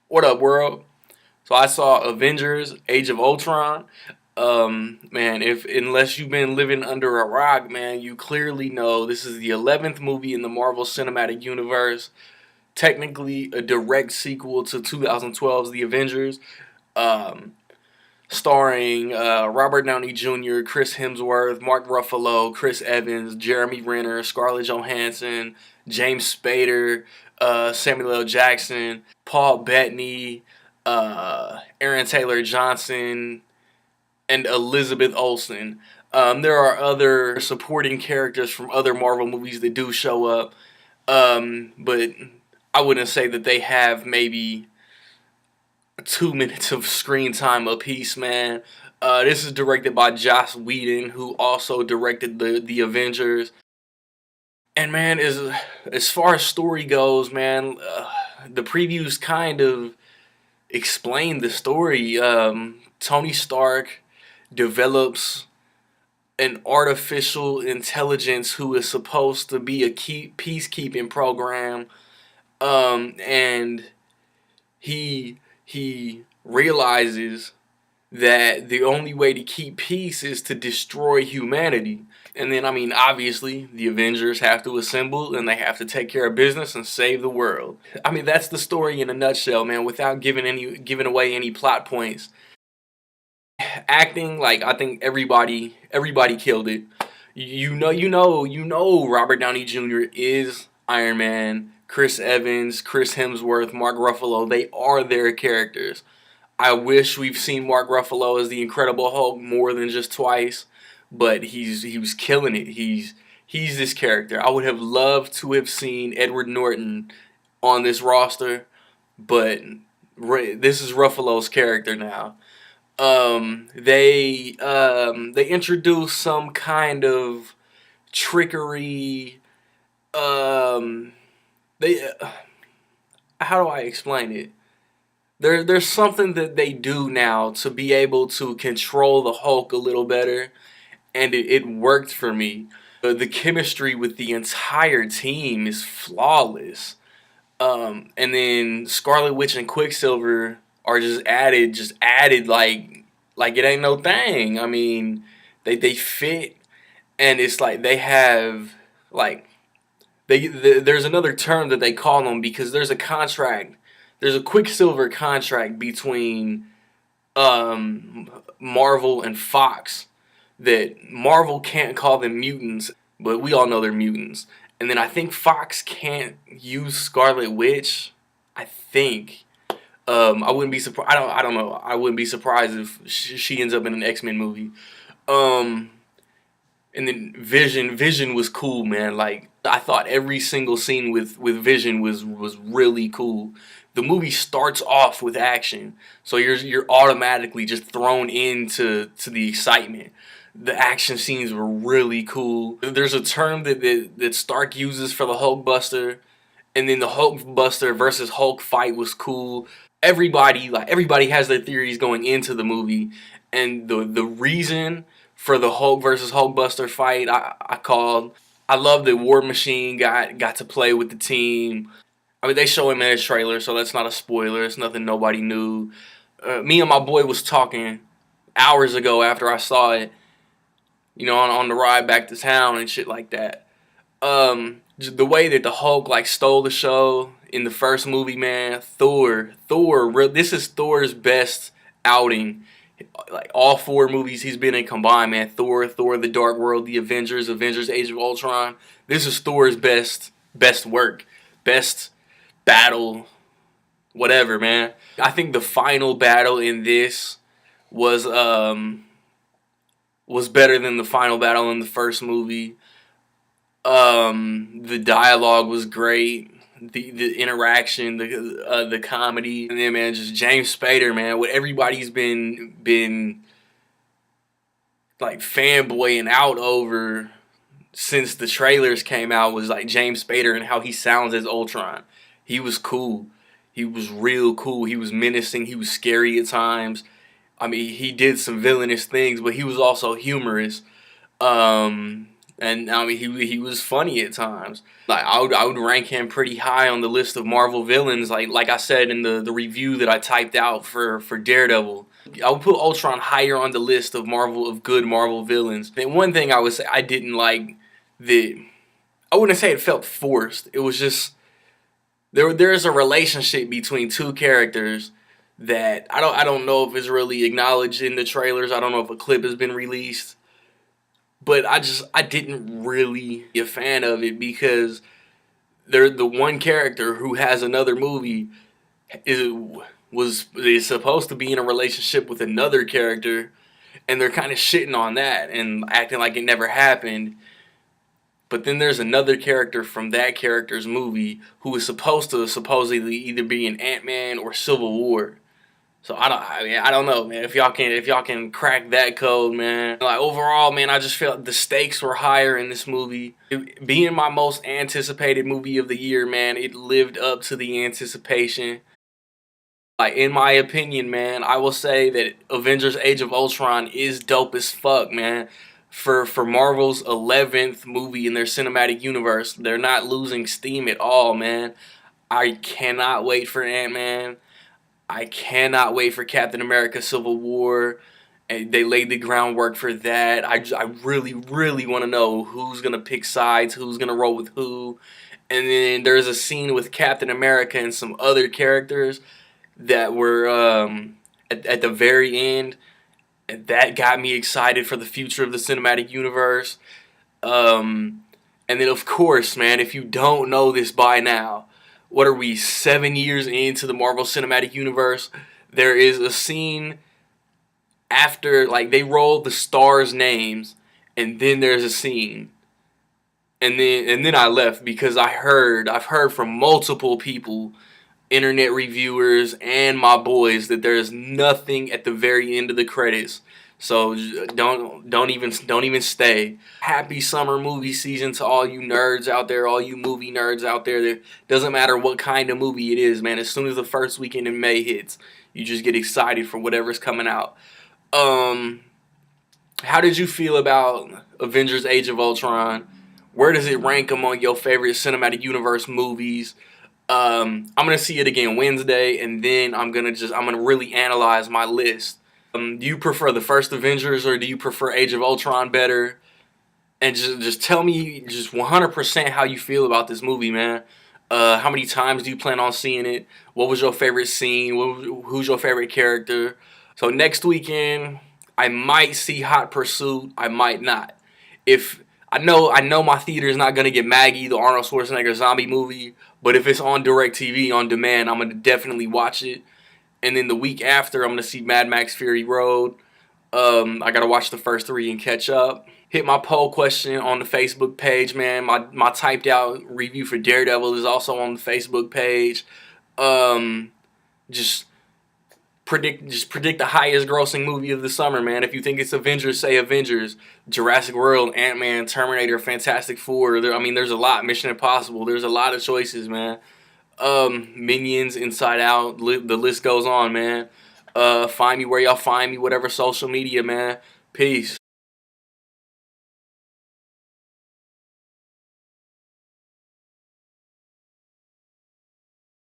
What up, world? So I saw Avengers: Age of Ultron. Man, if unless you've been living under a rock, man, you clearly know this is the 11th movie in the Marvel Cinematic Universe. Technically, a direct sequel to 2012's The Avengers. Um, Starring Robert Downey Jr., Chris Hemsworth, Mark Ruffalo, Chris Evans, Jeremy Renner, Scarlett Johansson, James Spader, Samuel L. Jackson, Paul Bettany, Aaron Taylor Johnson, and Elizabeth Olsen. There are other supporting characters from other Marvel movies that do show up, but I wouldn't say that they have maybe 2 minutes of screen time apiece, man. This is directed by Joss Whedon, who also directed the Avengers. And man, as far as story goes, man, the previews kind of explain the story. Tony Stark develops an artificial intelligence who is supposed to be a peacekeeping program, and he realizes that the only way to keep peace is to destroy humanity. And then, I mean, obviously, the Avengers have to assemble and they have to take care of business and save the world. I mean, that's the story in a nutshell, man, without giving away any plot points. Acting, like, I think everybody killed it. You know Robert Downey Jr. is Iron Man. Chris Evans, Chris Hemsworth, Mark Ruffalo, they are their characters. I wish we've seen Mark Ruffalo as the Incredible Hulk more than just twice, but he was killing it. He's this character. I would have loved to have seen Edward Norton on this roster, but this is Ruffalo's character now. They introduced some kind of trickery. They How do I explain it? There's something that they do now to be able to control the Hulk a little better, and it worked for me. The chemistry with the entire team is flawless. And then Scarlet Witch and Quicksilver are just added like it ain't no thing. I mean, they fit, and it's like they have like there's another term that they call them because there's a contract. There's a Quicksilver contract between Marvel and Fox that Marvel can't call them mutants, but we all know they're mutants. And then I think Fox can't use Scarlet Witch. I think. I wouldn't be surprised. I don't know. I wouldn't be surprised if she ends up in an X-Men movie. Um, and then Vision was cool, man. Like, I thought every single scene with Vision was really cool. The movie starts off with action, so you're automatically just thrown into the excitement. The action scenes were really cool. There's a term that Stark uses for the Hulkbuster, and then the Hulkbuster versus Hulk fight was cool. Everybody has their theories going into the movie, and the reason for the Hulk versus Hulkbuster fight I called. I love that War Machine got to play with the team. I mean, they show him in his trailer, so that's not a spoiler. It's nothing nobody knew. Me and my boy was talking hours ago after I saw it, on the ride back to town and shit like that. The way that the Hulk like stole the show in the first movie, man. Thor, this is Thor's best outing. Like all four movies he's been in combined, man. Thor, the Dark World, the Avengers, Age of Ultron. This is Thor's best work, best battle, whatever, man. I think the final battle in this was better than the final battle in the first movie. The dialogue was great. The interaction, the comedy, and then man, just James Spader, man. What everybody's been like fanboying out over since the trailers came out was like James Spader and how he sounds as Ultron. He was cool. He was real cool. He was menacing. He was scary at times. I mean, he did some villainous things, but he was also humorous. And I mean, he was funny at times. Like I would rank him pretty high on the list of Marvel villains. Like I said in the review that I typed out for Daredevil, I would put Ultron higher on the list of good Marvel villains. And one thing I would say I didn't like, that I wouldn't say it felt forced. It was just there's a relationship between two characters that I don't know if it's really acknowledged in the trailers. I don't know if a clip has been released, but I didn't really be a fan of it, because they're the one character who has another movie is is supposed to be in a relationship with another character, and they're kind of shitting on that and acting like it never happened. But then there's another character from that character's movie who is supposed to supposedly either be in Ant-Man or Civil War. So I don't know, man. If y'all can crack that code, man. Like overall, man, I just felt the stakes were higher in this movie. It, being my most anticipated movie of the year, man, it lived up to the anticipation. Like in my opinion, man, I will say that Avengers: Age of Ultron is dope as fuck, man. For Marvel's 11th movie in their cinematic universe, they're not losing steam at all, man. I cannot wait for Ant-Man. I cannot wait for Captain America Civil War. And they laid the groundwork for that. I really, really want to know who's going to pick sides, who's going to roll with who. And then there's a scene with Captain America and some other characters that were at the very end. And that got me excited for the future of the cinematic universe. And then, of course, man, if you don't know this by now, what are we, 7 years into the Marvel Cinematic Universe? There is a scene after, like, they roll the stars' names, and then there's a scene. And then I left because I've heard from multiple people, internet reviewers and my boys, that there's nothing at the very end of the credits. So don't even stay. Happy summer movie season to all you nerds out there, all you movie nerds out there. That doesn't matter what kind of movie it is, man. As soon as the first weekend in May hits, you just get excited for whatever's coming out. How did you feel about Avengers: Age of Ultron? Where does it rank among your favorite cinematic universe movies? I'm gonna see it again Wednesday, and then I'm gonna really analyze my list. Do you prefer the first Avengers, or do you prefer Age of Ultron better? And just tell me just 100% how you feel about this movie, man. How many times do you plan on seeing it? What was your favorite scene? Who's your favorite character? So next weekend, I might see Hot Pursuit. I might not. If I know my theater is not gonna get Maggie, the Arnold Schwarzenegger zombie movie, but if it's on DirecTV on demand, I'm gonna definitely watch it. And then the week after, I'm gonna see Mad Max Fury Road. I gotta watch the first three and catch up. Hit my poll question on the Facebook page, man. My typed out review for Daredevil is also on the Facebook page. Just predict the highest grossing movie of the summer, man. If you think it's Avengers, say Avengers. Jurassic World, Ant-Man, Terminator, Fantastic Four. There's a lot. Mission Impossible. There's a lot of choices, man. Minions, Inside Out. The list goes on, man. Find me where y'all find me. Whatever social media, man. Peace.